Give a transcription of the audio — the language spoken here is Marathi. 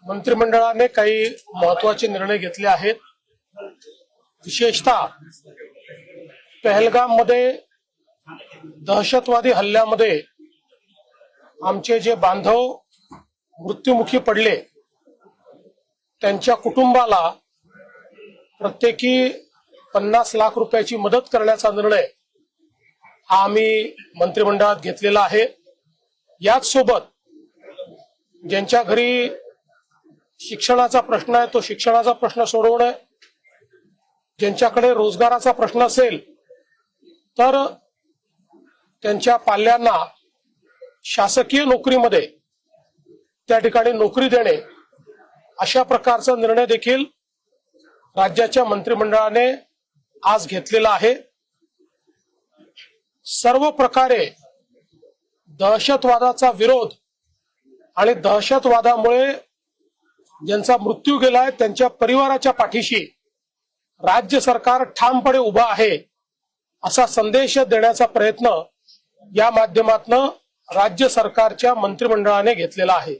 मंत्रिमंडळाने काही महत्त्वाचे निर्णय घेतले आहेत। विशेषतः पहलगाम मध्ये दहशतवादी हल्ल्यामध्ये आमचे जे बांधव मृत्युमुखी पडले त्यांच्या कुटुंबाला प्रत्येकी 50 लाख रुपयाची मदत करण्याचा निर्णय हा आम्ही मंत्रिमंडळात घेतलेला आहे। याच सोबत ज्यांच्या घरी शिक्षणाचा प्रश्न आहे तो शिक्षणाचा प्रश्न सोडवणे, ज्यांच्याकडे रोजगाराचा प्रश्न असेल तर त्यांच्या पाल्यांना शासकीय नोकरीमध्ये त्या ठिकाणी नोकरी देणे, अशा प्रकारचा निर्णय देखील राज्याच्या मंत्रिमंडळाने आज घेतलेला आहे। सर्व प्रकारे दहशतवादाचा विरोध आणि दहशतवादामुळे ज्यांचा मृत्यू गेलाय त्यांच्या परिवाराच्या पाठीशी राज्य सरकार ठामपणे उभा आहे असा संदेश देण्याचा प्रयत्न या माध्यमातून राज्य सरकारच्या मंत्रिमंडळाने घेतलेला आहे।